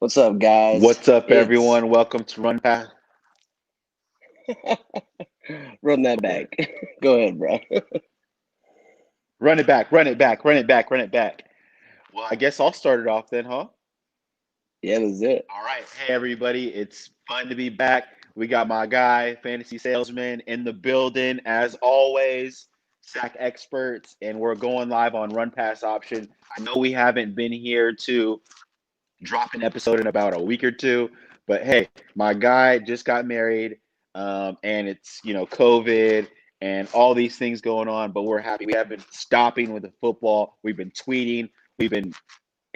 What's up, guys? What's up, It's everyone? Welcome to Run Pass. run that Go ahead. back. Go ahead, bro. Run it back, run it back, run it back, run it back. Well, I guess I'll start it off then, huh? Yeah, that's it. All right. Hey, everybody. It's fun to be back. We got my guy, Fantasy Salesman, in the building, as always, Sack Experts, and we're going live on Run Pass Option. I know we haven't been here to drop an episode in about a week or two, but hey, my guy just got married, and it's COVID and all these things going on, but we're happy. We haven't been stopping with the football. We've been tweeting, we've been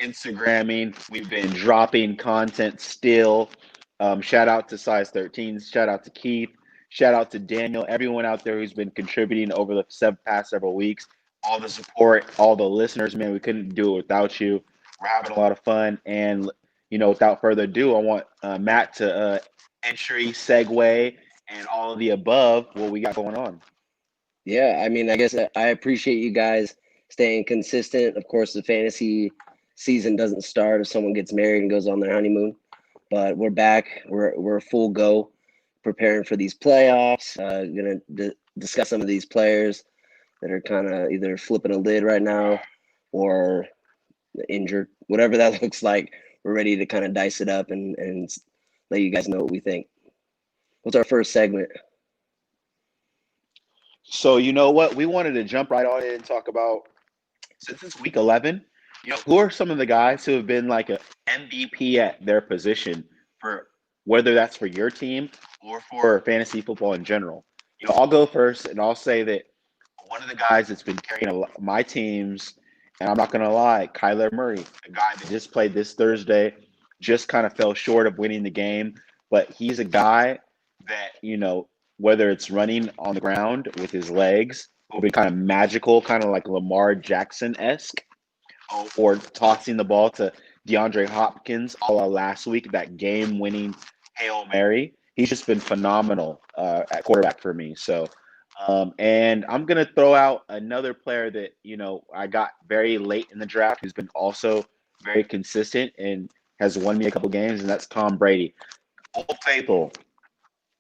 Instagramming, we've been dropping content still. Shout out to Size 13, shout out to Keith, shout out to Daniel, everyone out there who's been contributing over the past several weeks. All the support, all the listeners, man, we couldn't do it without you. We're having a lot of fun. And, without further ado, I want Matt to entry, segue, and all of the above, what we got going on. Yeah, I mean, I guess I appreciate you guys staying consistent. Of course, the fantasy season doesn't start if someone gets married and goes on their honeymoon, but we're back. We're full go, preparing for these playoffs. Gonna discuss some of these players that are kind of either flipping a lid right now or injured, whatever that looks like. We're ready to kind of dice it up and let you guys know what we think. What's our first segment? So, you know what? We wanted to jump right on in and talk about, since it's week 11, who are some of the guys who have been like a MVP at their position, for whether that's for your team or for fantasy football in general. I'll go first and I'll say that one of the guys that's been carrying my teams, and I'm not going to lie, Kyler Murray, a guy that just played this Thursday, just kind of fell short of winning the game, but he's a guy that, whether it's running on the ground with his legs, will be kind of magical, kind of like Lamar Jackson-esque, or tossing the ball to DeAndre Hopkins a la last week, that game-winning Hail Mary. He's just been phenomenal at quarterback for me. So, and I'm going to throw out another player that, I got very late in the draft, who's been also very consistent and has won me a couple games, and that's Tom Brady. Old Faithful,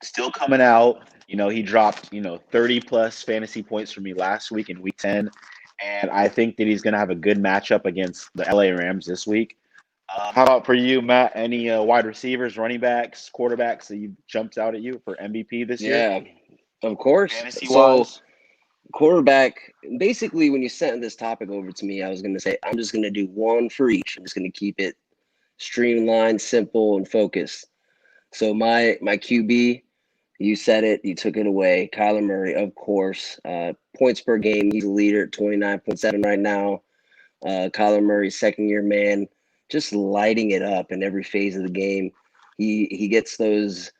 still coming out. He dropped, 30 plus fantasy points for me last week in week 10. And I think that he's going to have a good matchup against the LA Rams this week. How about for you, Matt? Any wide receivers, running backs, quarterbacks that you jumped out at you for MVP this year, Yeah, of course. fantasy So wise? quarterback, basically when you sent this topic over to me, I was going to say I'm just going to do one for each. I'm just going to keep it streamlined, simple, and focused. So my QB, you said it, you took it away. Kyler Murray, of course. Points per game, he's a leader at 29.7 right now. Kyler Murray, second year man, just lighting it up in every phase of the game. He gets the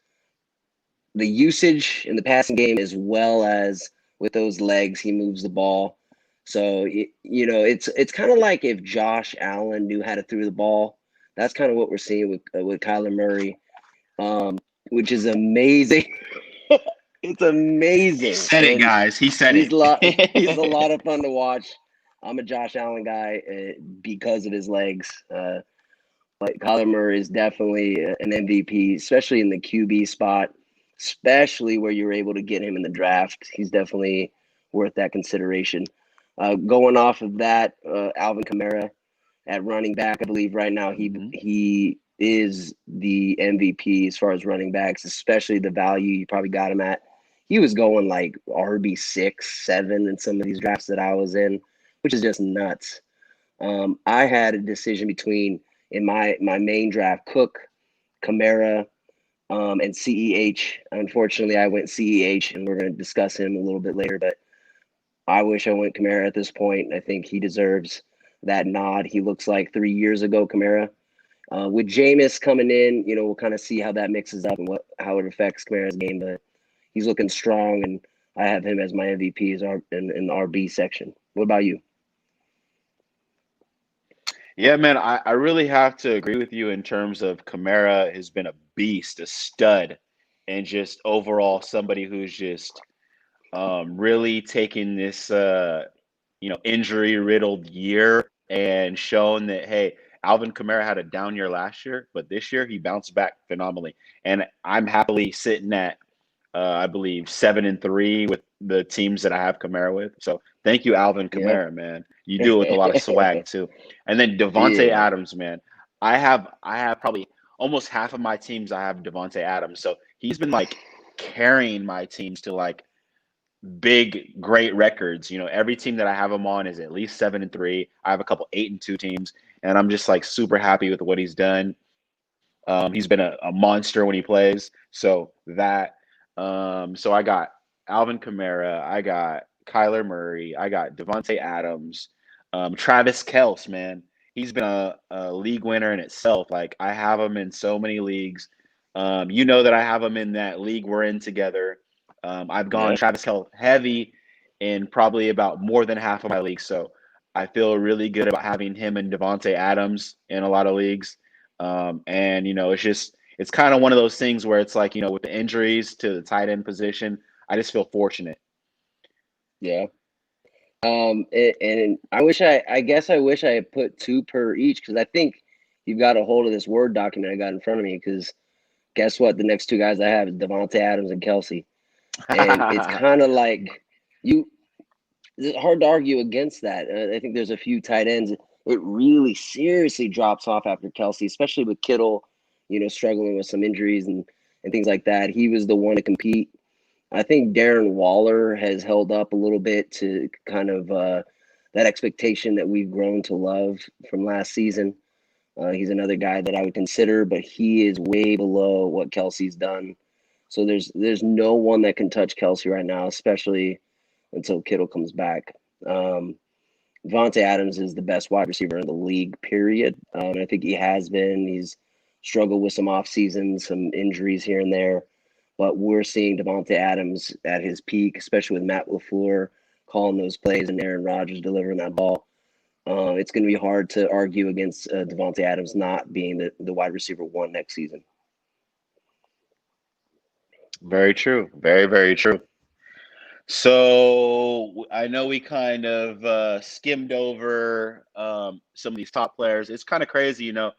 usage in the passing game as well as with those legs, he moves the ball. So it's kind of like if Josh Allen knew how to throw the ball. That's kind of what we're seeing with Kyler Murray, um, which is amazing. It's He amazing, said it, and guys. He said he's a lot. He's a it. lot of fun to watch. I'm a Josh Allen guy because of his legs. But Kyler Murray is definitely an MVP, especially in the QB spot, especially where you were able to get him in the draft. He's definitely worth that consideration. Going off of that, Alvin Kamara at running back, I believe right now Mhm. he is the MVP as far as running backs, especially the value you probably got him at. He was going like RB 6, 7 in some of these drafts that I was in, which is just nuts. I had a decision between in my main draft Cook, Kamara, and CEH. Unfortunately, I went CEH, and we're going to discuss him a little bit later. But I wish I went Kamara at this point. I think he deserves that nod. He looks like 3 years ago Kamara. With Jameis coming in, we'll kind of see how that mixes up and how it affects Kamara's game. But he's looking strong, and I have him as my MVP in the RB section. What about you? Yeah, man, I really have to agree with you in terms of Kamara has been a beast, a stud, and just overall somebody who's just really taken this injury riddled year and shown that, hey, Alvin Kamara had a down year last year, but this year he bounced back phenomenally. And I'm happily sitting at, I believe, 7-3 with the teams that I have Kamara with. So thank you, Alvin Yep. Kamara, man. You do it with a lot of swag too. And then Devontae Yeah. Adams, man. I have probably almost half of my teams I have Devontae Adams. So he's been like carrying my teams to like big, great records. Every team that I have him on is at least 7-3. I have a couple 8-2 teams, and I'm just like super happy with what he's done. He's been a monster when he plays. So I got Alvin Kamara, I got Kyler Murray, I got Devontae Adams, Travis Kelce, man. He's been a league winner in itself. Like I have him in so many leagues. That I have him in that league we're in together. I've gone Yep. Travis Kelce heavy in probably about more than half of my leagues. So I feel really good about having him and Devontae Adams in a lot of leagues. And it's kind of one of those things where it's like, with the injuries to the tight end position, I just feel fortunate. Yeah. And I wish I had put two per each, because I think you've got a hold of this Word document I got in front of me, because guess what? The next two guys I have is Devontae Adams and Kelce. And it's kind of like it's hard to argue against that. I think there's a few tight ends. It really seriously drops off after Kelce, especially with Kittle, struggling with some injuries and things like that. He was the one to compete. I think Darren Waller has held up a little bit to kind of that expectation that we've grown to love from last season. He's another guy that I would consider, but he is way below what Kelce's done. So there's no one that can touch Kelce right now, especially until Kittle comes back. Devontae Adams is the best wide receiver in the league, period. I think he has been. He's struggled with some off seasons, some injuries here and there. But we're seeing Devontae Adams at his peak, especially with Matt LaFleur calling those plays and Aaron Rodgers delivering that ball. It's going to be hard to argue against Devontae Adams not being the wide receiver one next season. Very true. Very, very true. So I know we kind of skimmed over some of these top players. It's kind of crazy, a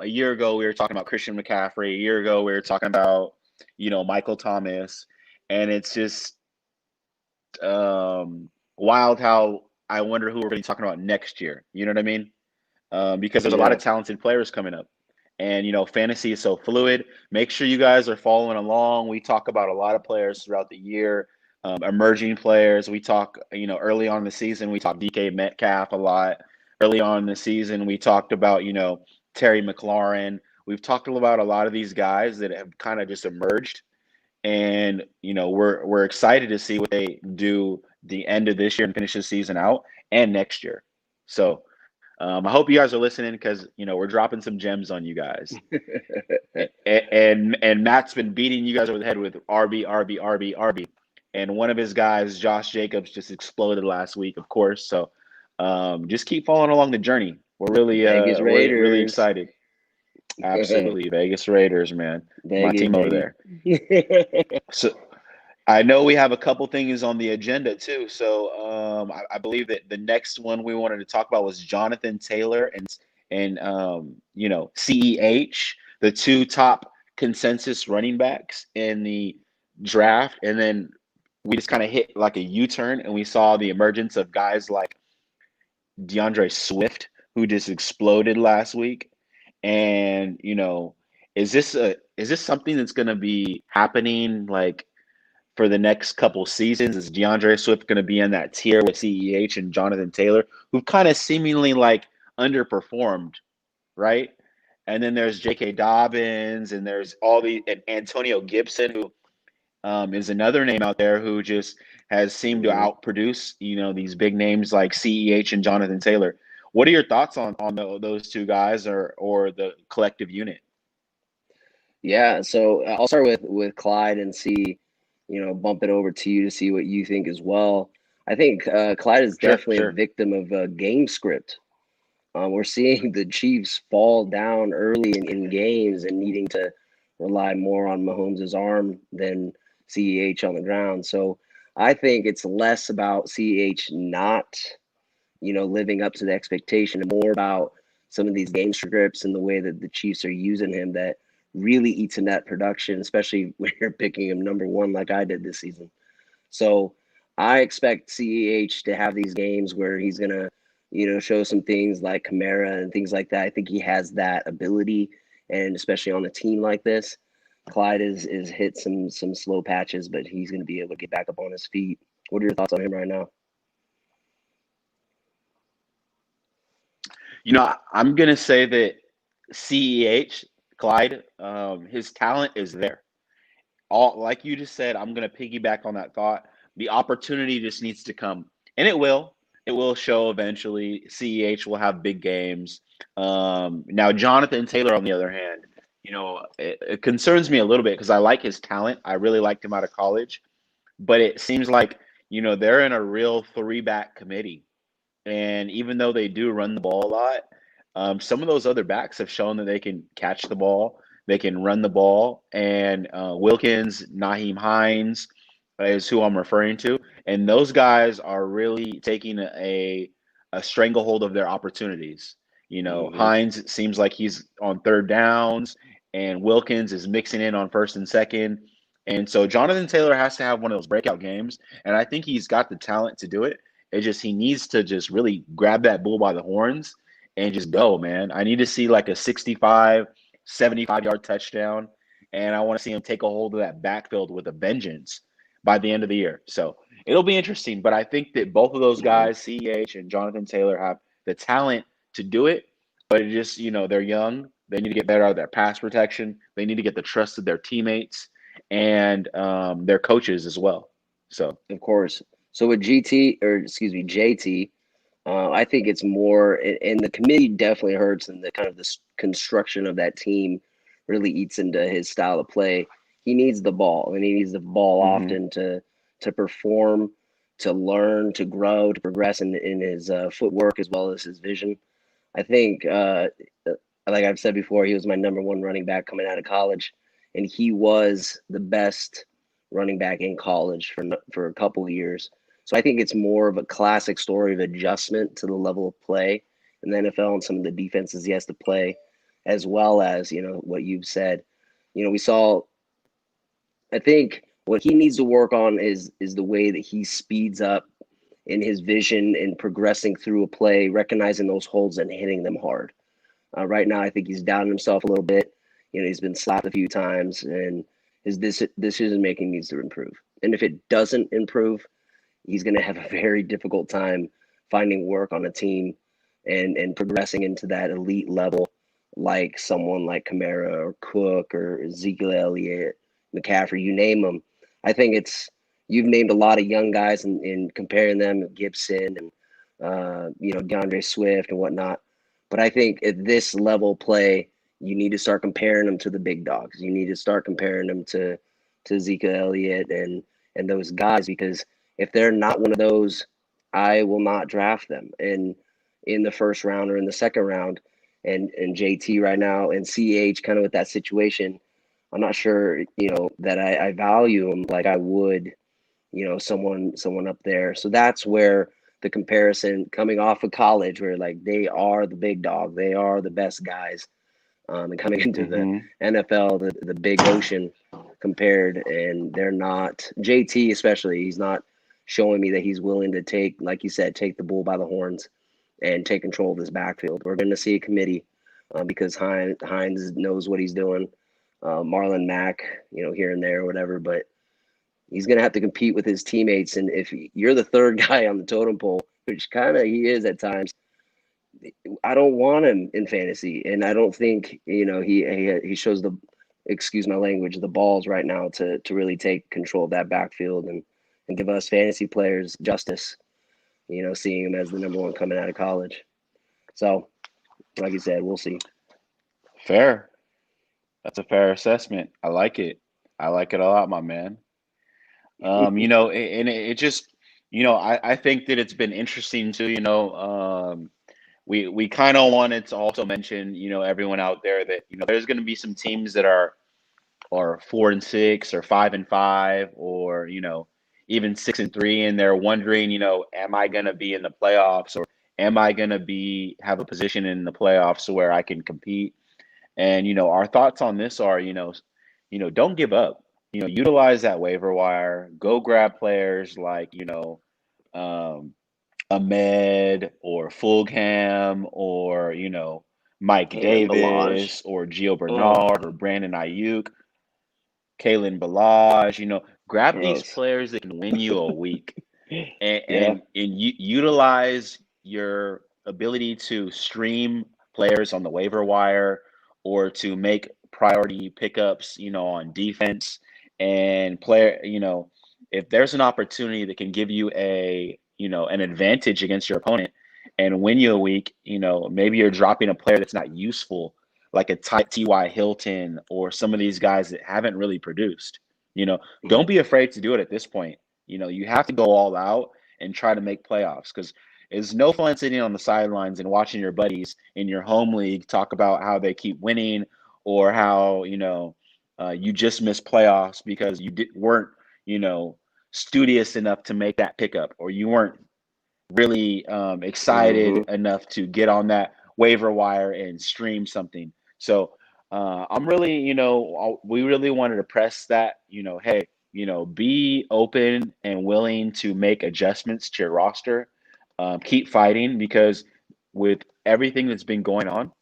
year ago we were talking about Christian McCaffrey. A year ago we were talking about, Michael Thomas, and it's just wild how I wonder who we're going to be talking about next year. You know what I mean? Because there's a lot Yeah. of talented players coming up. And, fantasy is so fluid. Make sure you guys are following along. We talk about a lot of players throughout the year, emerging players. We talk, early on in the season, we talked DK Metcalf a lot. Early on in the season, we talked about, Terry McLaurin. We've talked about a lot of these guys that have kind of just emerged. And, we're excited to see what they do the end of this year and finish the season out and next year. So, I hope you guys are listening because we're dropping some gems on you guys. And Matt's been beating you guys over the head with RB, RB, RB, RB. And one of his guys, Josh Jacobs, just exploded last week, of course. So just keep following along the journey. Vegas We're really Raiders. excited. Absolutely, Vegas Raiders, man. My Vegas, team over baby. there. So I know we have a couple things on the agenda too. So I believe that the next one we wanted to talk about was Jonathan Taylor and CEH, the two top consensus running backs in the draft, and then we just kind of hit like a U-turn and we saw the emergence of guys like DeAndre Swift, who just exploded last week. And is this something that's going to be happening like for the next couple seasons? Is DeAndre Swift going to be in that tier with CEH and Jonathan Taylor, who've kind of seemingly like underperformed, right? And then there's J.K. Dobbins, and there's and Antonio Gibson, who is another name out there who just has seemed to outproduce, these big names like CEH and Jonathan Taylor. What are your thoughts on those two guys or the collective unit? Yeah, so I'll start with Clyde and see, bump it over to you to see what you think as well. I think Clyde is definitely a Sure. victim of a game script. We're seeing the Chiefs fall down early in games and needing to rely more on Mahomes' arm than CEH on the ground. So I think it's less about CEH not, living up to the expectation and more about some of these game scripts and the way that the Chiefs are using him that really eats in that production, especially when you're picking him number one like I did this season. So I expect CEH to have these games where he's gonna, show some things like Kamara and things like that. I think he has that ability, and especially on a team like this, Clyde is hit some slow patches, but he's gonna be able to get back up on his feet. What are your thoughts on him right now? I'm gonna say that CEH Clyde, his talent is there. All like you just said, I'm gonna piggyback on that thought. The opportunity just needs to come, and it will. It will show eventually. CEH will have big games. Now Jonathan Taylor, on the other hand, it concerns me a little bit because I like his talent. I really liked him out of college, but it seems like they're in a real three-back committee, and even though they do run the ball a lot, some of those other backs have shown that they can catch the ball, they can run the ball, and Wilkins, Naheem Hines is who I'm referring to, and those guys are really taking a stranglehold of their opportunities. Mm-hmm. Hines seems like he's on third downs, and Wilkins is mixing in on first and second. And so Jonathan Taylor has to have one of those breakout games, and I think he's got the talent to do it. It just he needs to just really grab that bull by the horns and just go, man. I need to see like a 65, 75-yard touchdown, and I want to see him take a hold of that backfield with a vengeance by the end of the year. So it'll be interesting, but I think that both of those Mm-hmm. guys, CEH and Jonathan Taylor, have the talent to do it, but it just, they're young. They need to get better at their pass protection. They need to get the trust of their teammates and their coaches as well. So, Of course. So with GT, or excuse me, JT, I think it's more, and the committee definitely hurts, and the kind of the construction of that team really eats into his style of play. He needs the ball, and he needs the ball mhm. often to perform, to learn, to grow, to progress in his footwork as well as his vision. I think, like I've said before, he was my number one running back coming out of college, and he was the best running back in college for a couple of years. So I think it's more of a classic story of adjustment to the level of play in the NFL and some of the defenses he has to play, as well as what you've said. We saw. I think what he needs to work on is the way that he speeds up in his vision and progressing through a play, recognizing those holes and hitting them hard. Right now, I think he's doubting himself a little bit. He's been slapped a few times, and his decision making needs to improve. And if it doesn't improve, he's going to have a very difficult time finding work on a team and progressing into that elite level, like someone like Kamara or Cook or Ezekiel Elliott, McCaffrey, you name them. I think you've named a lot of young guys and comparing them, Gibson and DeAndre Swift and whatnot. But I think at this level play, you need to start comparing them to the big dogs. You need to start comparing them to Ezekiel Elliott and those guys, because if they're not one of those, I will not draft them in the first round or in the second round. And JT right now and CH kind of with that situation, I'm not sure that I value them like I would someone up there. So that's where the comparison coming off of college, where like they are the big dog, they are the best guys, and coming into the Mhm. NFL, the big ocean compared, and they're not. JT especially, he's not showing me that he's willing to take, like you said, take the bull by the horns and take control of this backfield. We're going to see a committee because Hines knows what he's doing. Marlon Mack, here and there, or whatever, but he's going to have to compete with his teammates. And if you're the third guy on the totem pole, which kind of he is at times, I don't want him in fantasy, and I don't think he shows the, excuse my language, the balls right now to really take control of that backfield and give us fantasy players justice. Seeing him as the number one coming out of college. So, like you said, we'll see. Fair. That's a fair assessment. I like it. I like it a lot, my man. And it just, I think that it's been interesting too. We kind of wanted to also mention, everyone out there that there's going to be some teams that are 4-6 or 5-5 or even 6-3, and they're wondering, am I going to be in the playoffs or am I going to have a position in the playoffs where I can compete? And, our thoughts on this are, don't give up. Utilize that waiver wire. Go grab players like, um, Ahmed or Fulgham or, Mike Kalen Balaj. Davis or Gio Oh, Bernard or Brandon Ayuk, Kalen Balaj, grab these gross. players that can win you a week and Yeah. utilize your ability to stream players on the waiver wire or to make priority pickups, on defense and player, if there's an opportunity that can give you an advantage against your opponent and win you a week, maybe you're dropping a player that's not useful, like a T.Y. Hilton or some of these guys that haven't really produced. Don't be afraid to do it at this point. You have to go all out and try to make playoffs because it's no fun sitting on the sidelines and watching your buddies in your home league talk about how they keep winning or how you just missed playoffs because weren't studious enough to make that pickup or you weren't really excited Mm-hmm. enough to get on that waiver wire and stream something. So I'm really, we really wanted to press that, hey, be open and willing to make adjustments to your roster. Keep fighting because with everything that's been going on,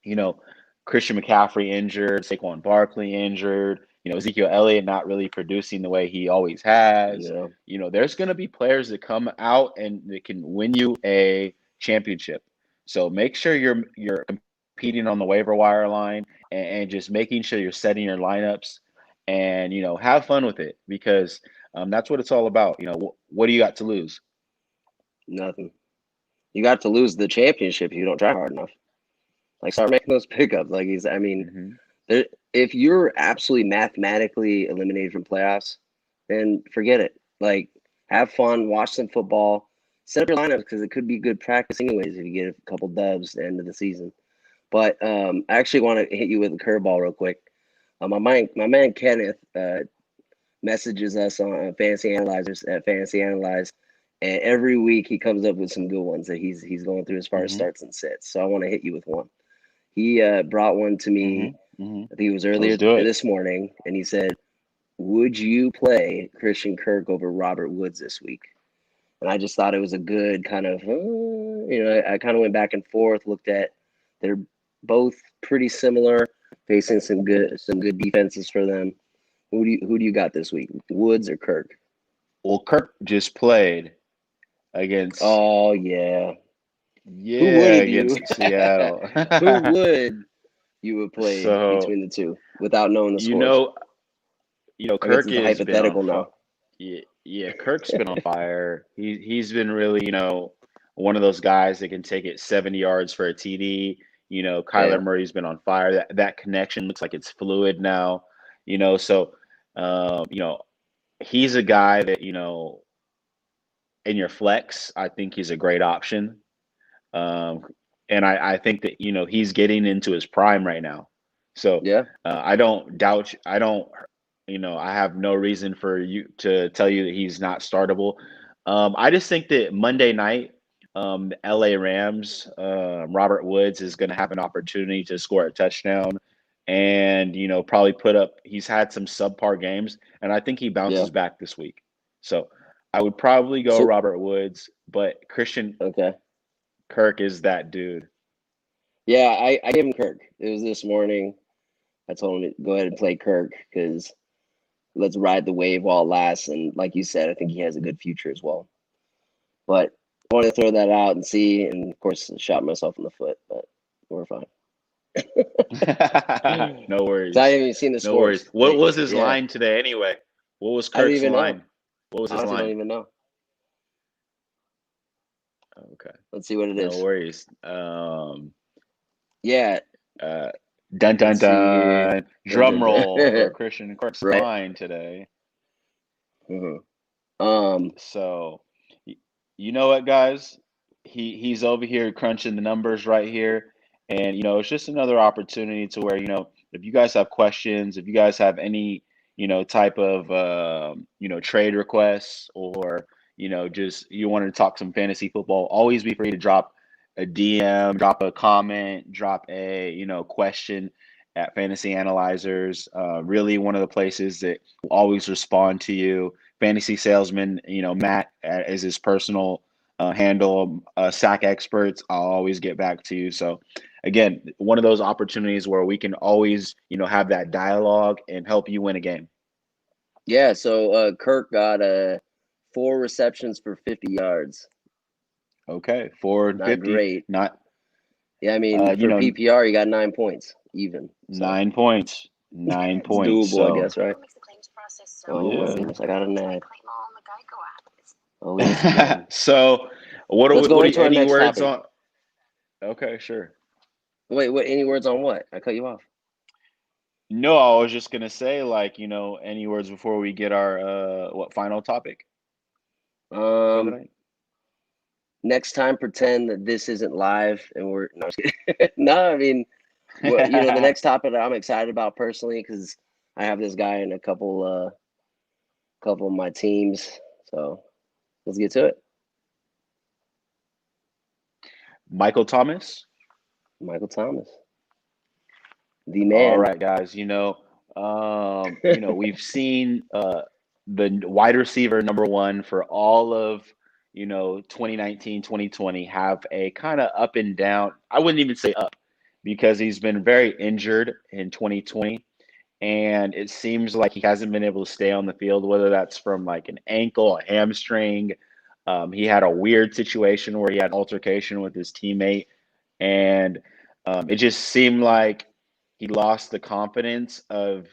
you know, Christian McCaffrey injured, Saquon Barkley injured, Ezekiel Elliott not really producing the way he always has. Yeah. There's going to be players that come out and that can win you a championship. So make sure you're competing on the waiver wire line and just making sure you're setting your lineups and have fun with it because that's what it's all about. What do you got to lose? Nothing. You got to lose the championship if you don't try hard enough. Like, start making those pickups. Like I mean, Hmm. if you're absolutely mathematically eliminated from playoffs, then forget it. Like, have fun, watch some football, set up your lineups because it could be good practice anyways if you get a couple dubs at the end of the season. But I actually want to hit you with a curveball real quick. My man Kenneth messages us on Fantasy Analyzers at Fantasy Analyze, and every week he comes up with some good ones that he's going through as far as Hmm. starts and sits. So I want to hit you with one. He brought one to Hmm. me. Hmm. I think it was Let's earlier do it. this morning, and he said, "Would you play Christian Kirk over Robert Woods this week?" And I just thought it was a good kind of, I kind of went back and forth, looked at they're both pretty similar, facing some good defenses for them. Who do you got this week, Woods or Kirk? Well, Kirk just played against Oh yeah, who Yeah, wouldn't you? against Seattle. Who would you have played So, between the two without knowing the you scores? know, I guess Kirk it's a has been on hypothetical fire. now. Yeah, yeah, Kirk's been on fire. He's been really, one of those guys that can take it 70 yards for a TD. Yeah, Kyler Murray's been on fire. That connection looks like it's fluid now. So he's a guy that, in your flex, I think he's a great option. Um, and I think that he's getting into his prime right now. So yeah. I don't doubt. I don't. I have no reason for you to tell you that he's not startable. I just think that Monday night, the LA Rams, Robert Woods is going to have an opportunity to score a touchdown, and probably put up. He's had some subpar games, and I think he Yeah. bounces back this week. So I would probably go So Robert Woods, but Christian okay. Kirk is that dude. Yeah, I gave him Kirk. It was this morning. I told him to go ahead and play Kirk because let's ride the wave while it lasts. And like you said, I think he has a good future as well. But I wanted to throw that out and see, and of course, shot myself in the foot, but we're fine. No So I worries. haven't even seen the No worries. scores. What was his Yeah, line today anyway? What was I don't Kirk's even know. line? What was his Honestly, don't line? even know. Okay. Let's see what it No is. worries. Yeah, Uh, dun dun let's see here. dun. Dun, Drum dun, roll for dun. Christian Kirk's Right. line today. Mhm. So, you know what, guys? He's over here crunching the numbers right here, and it's just another opportunity to where if you guys have questions, if you guys have any type of trade requests or just you wanted to talk some fantasy football, always be free to drop a DM, drop a comment, drop a, question at Fantasy Analyzers. Really one of the places that will always respond to you. Fantasy Salesman, Matt is his personal handle. Sack Experts, I'll always get back to you. So again, one of those opportunities where we can always, have that dialogue and help you win a game. Yeah, so Kirk got 4 receptions for 50 yards. Okay, 4 and Not 50. great. Not. Yeah, I mean, for PPR, you got 9 points, even. So. 9 points. 9 points. Doable, so. I guess, right? Oh, yeah. my goodness, I got an ad. Oh, so, what Let's go into our any next words topic. on? Okay, sure. Wait, what? Any words on what? I cut you off. No, I was just gonna say, any words before we get our final topic? Next time, pretend that this isn't live, and we're no. No, I mean, the next topic that I'm excited about personally, because I have this guy in a couple of my teams. So let's get to it. Michael Thomas. Michael Thomas, the man. All right, guys. We've seen the wide receiver number 1 for all of 2019, 2020 have a kind of up and down. I wouldn't even say up, because he's been very injured in 2020, and it seems like he hasn't been able to stay on the field, whether that's from like an ankle, a hamstring. He had a weird situation where he had an altercation with his teammate, and it just seemed like he lost the confidence of,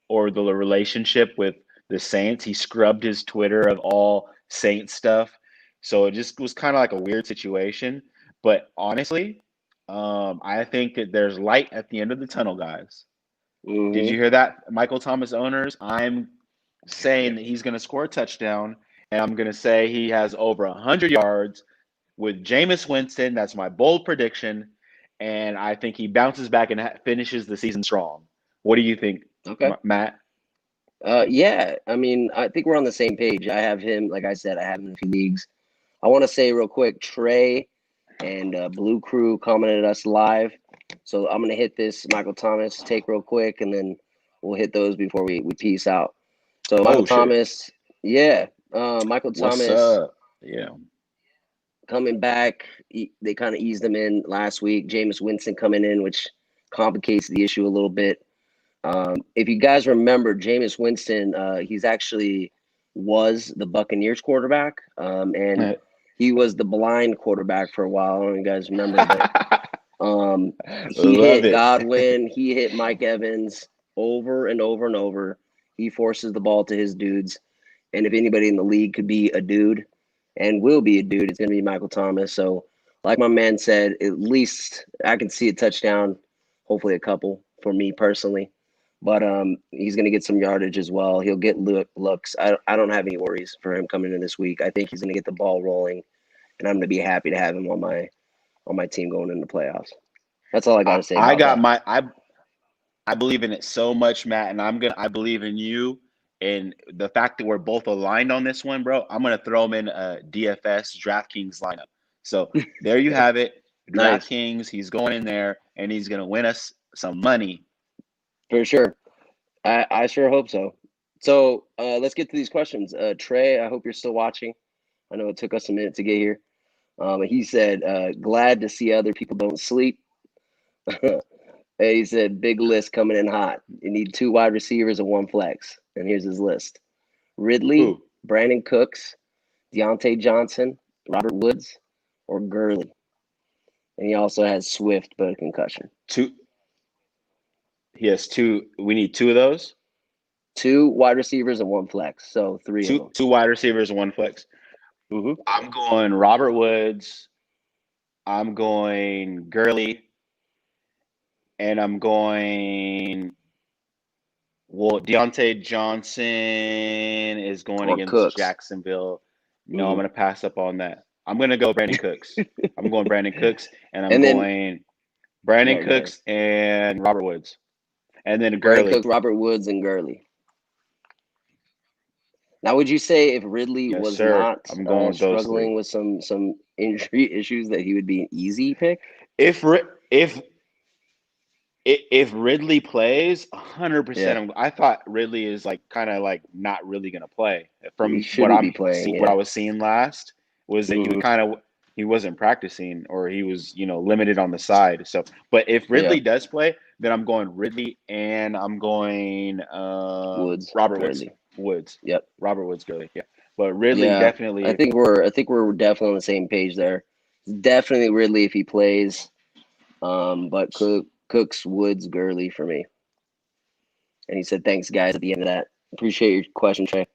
or the relationship with the Saints. He scrubbed his Twitter of all Saints stuff. So it just was kind of like a weird situation. But honestly, I think that there's light at the end of the tunnel, guys. Mm-hmm. Did you hear that, Michael Thomas owners? I'm saying that he's going to score a touchdown, and I'm going to say he has over 100 yards with Jameis Winston. That's my bold prediction, and I think he bounces back and finishes the season strong. What do you think, Matt? Yeah, I mean, I think we're on the same page. I have him, like I said, I have him in a few leagues. I want to say real quick, Trey and Blue Crew commented us live. So I'm going to hit this Michael Thomas take real quick, and then we'll hit those before we peace out. So Michael Thomas, yeah. Michael Thomas. Yeah. Coming back, they kind of eased him in last week. Jameis Winston coming in, which complicates the issue a little bit. If you guys remember, Jameis Winston, he's actually was the Buccaneers quarterback, and he was the blind quarterback for a while. I don't know if you guys remember, but he hit Godwin, he hit Mike Evans over and over and over. He forces the ball to his dudes, and if anybody in the league could be a dude and will be a dude, it's going to be Michael Thomas. So, like my man said, at least I can see a touchdown, hopefully a couple for me personally. But he's going to get some yardage as well. He'll get looks. I don't have any worries for him coming in this week. I think he's going to get the ball rolling, and I'm going to be happy to have him on my team going into the playoffs. That's all I got to say. I believe in it so much, Matt, and I believe in you. And the fact that we're both aligned on this one, bro, I'm going to throw him in a DFS DraftKings lineup. So there you have it. Nice. DraftKings, he's going in there, and he's going to win us some money. For sure. I sure hope so. So let's get to these questions. Trey, I hope you're still watching. I know it took us a minute to get here. He said, glad to see other people don't sleep. He said, big list coming in hot. You need 2 wide receivers and 1 flex. And here's his list. Ridley, Brandon Cooks, Deontay Johnson, Robert Woods, or Gurley. And he also has Swift, but a concussion. He has 2. We need 2 of those? 2 wide receivers and 1 flex. So 3 of them. 2 wide receivers and 1 flex. Mm-hmm. I'm going Robert Woods. I'm going Gurley. And I'm going Deontay Johnson is going against Cooks. Jacksonville. No, I'm going to pass up on that. I'm going to go Brandon Cooks. I'm going Brandon Cooks, and I'm going Brandon Cooks and Robert Woods. And then Gurley. Cooks, Robert Woods, and Gurley. Now, would you say if Ridley Yes, was sir. not I'm going with those three. struggling with some injury issues, that he would be an easy pick? If Ri- if Ridley plays, Yeah, 100%. I thought Ridley is like kind of like not really gonna play. he From what shouldn't be I'm playing. what I Yeah. was seeing last was that Hmm. he wasn't practicing or he was limited on the side. So, but if Yeah. Ridley does play, then I'm going Ridley and I'm going Woods, Robert Woods. Gurley. Woods. Yep. Robert Woods Gurley. Yeah, but Ridley Yeah. definitely. I think we're definitely on the same page there. Definitely Ridley if he plays. But Cooks, Woods, Gurley for me. And he said, "Thanks, guys." At the end of that, appreciate your question, Trey.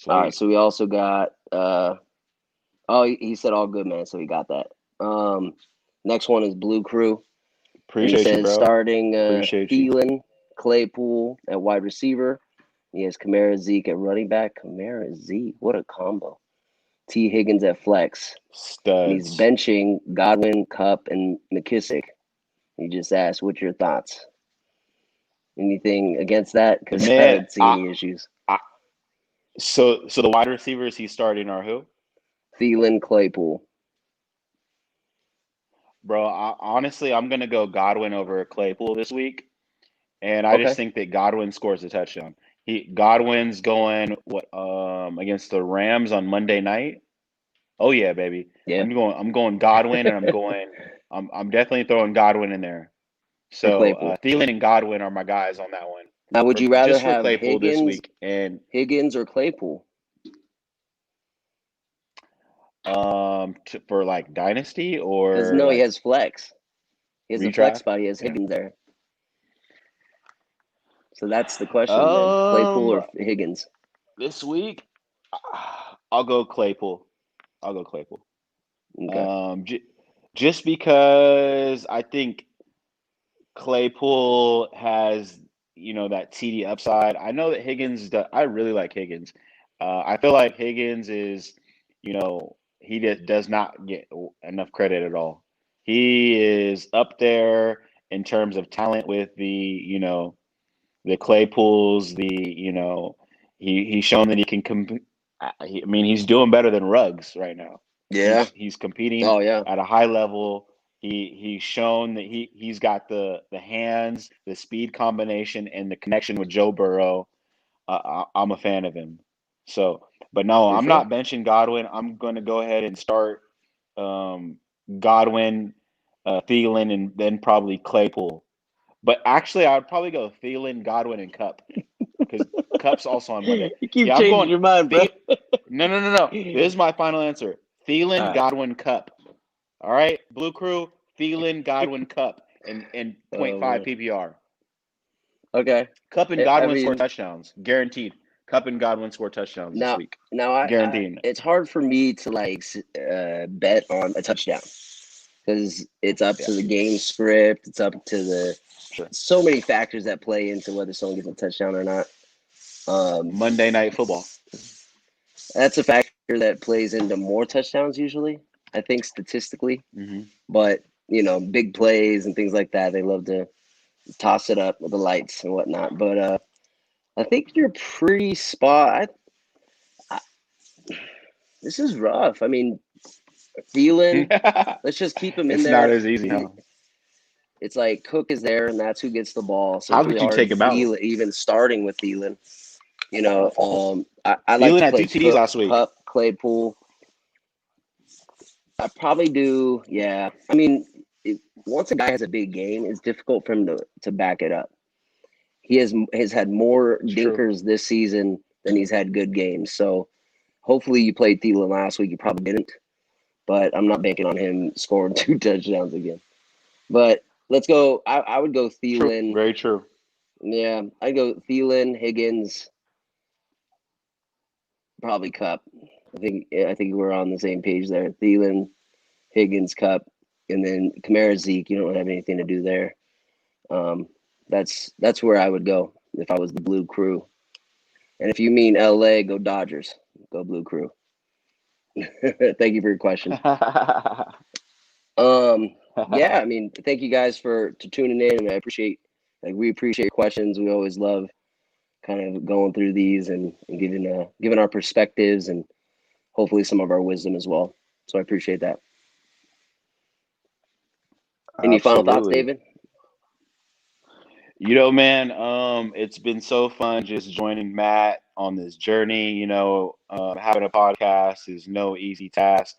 All right, Sweet. so we also got. Oh, he said all good, man. So he got that. Next one is Blue Crew, and he Appreciate you, says bro. starting Appreciate you. Thielen, Claypool at wide receiver. He has Kamara, Zeke at running back. Kamara, Zeke, what a combo. T. Higgins at flex. And he's Studs. benching Godwin, Cup, and McKissick. He just asked, "What's your thoughts? Anything against that?" Because I Man, don't see any issues. so the wide receivers he's starting are who? Thielen, Claypool. Bro, honestly, I'm gonna go Godwin over Claypool this week, and I just Okay. think that Godwin scores a touchdown. Godwin's going against the Rams on Monday night. Oh yeah, baby. Yeah. I'm going Godwin, and I'm definitely throwing Godwin in there. For So Claypool. Thielen and Godwin are my guys on that one. Now, would you rather Just for have Claypool this week, and Higgins or Claypool? for like dynasty Because or no, he like has flex. He has a flex redraft. spot. He has Yeah. Higgins there. So that's the question then: Claypool Um, or Higgins? this week, I'll go Claypool. I'll go Claypool. Okay. Just because I think Claypool has that TD upside. I know that I really like Higgins. I feel like Higgins is, he does not get enough credit at all. He is up there in terms of talent with the Claypools, he's shown that he can I mean, he's doing better than Ruggs right now. Yeah. He's competing Oh yeah. at a high level. He's shown that he's got the hands, the speed combination, and the connection with Joe Burrow. I'm a fan of him. So, but no, For I'm sure. not benching Godwin. I'm going to go ahead and start Godwin, Thielen, and then probably Claypool. But actually, I would probably go Thielen, Godwin, and Cup because Cup's also on Monday. You keep Yeah, I'm changing going. your mind, bro. No. This is my final answer. All Thielen, right. Godwin, Cup. All right, Blue Crew, Thielen, Godwin, Cup, and point Oh 0.5 man. PPR. Okay. Cup and I Godwin score mean, touchdowns, guaranteed. Cup and Godwin score touchdowns this now week, now guaranteed. it's hard for me to like bet on a touchdown because it's up Yeah, to the game script. It's up to the sure. so many factors that play into whether someone gets a touchdown or not. Um, Monday Night Football. that's a factor that plays into more touchdowns usually, I think, statistically. Hmm. But big plays and things like that, they love to toss it up with the lights and whatnot. But I think you're pretty spot. I, this is rough. I mean, Thielen, let's just keep him in It's not there. as easy, huh? It's like Cook is there, and that's who gets the ball. So How it's could really you hard take him out? even starting with Thielen. I like Thielen to had play 2 TDs Cook, last week. Cup, Claypool. I probably do. Yeah. I mean, once a guy has a big game, it's difficult for him to back it up. He has had more It's true. dinkers this season than he's had good games. So hopefully you played Thielen last week. You probably didn't, but I'm not banking on him scoring 2 touchdowns again. But let's go. I would go True. Thielen. Very true. Yeah, I'd go Thielen, Higgins, probably Cup. I think we're on the same page there. Thielen, Higgins, Cup, and then Kamara, Zeke. You don't have anything to do there. Um, that's where I would go if I was the Blue Crew. And if you mean LA, go Dodgers. Go Blue Crew. Thank you for your question. Yeah, I mean, thank you guys for tuning in, and we appreciate your questions. We always love kind of going through these and giving our perspectives and hopefully some of our wisdom as well. So I appreciate that. Any final thoughts, Absolutely. David? Man, it's been so fun just joining Matt on this journey. Having a podcast is no easy task,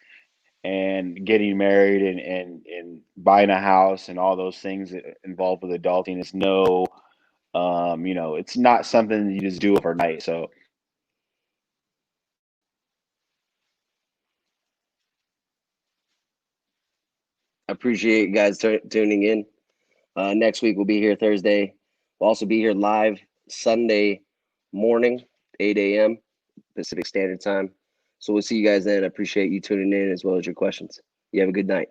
and getting married and buying a house and all those things involved with adulting is it's not something you just do overnight. So Appreciate you guys tuning in. Next week we'll be here Thursday. We'll also be here live Sunday morning, 8 a.m. Pacific Standard Time. So we'll see you guys then. I appreciate you tuning in as well as your questions. You have a good night.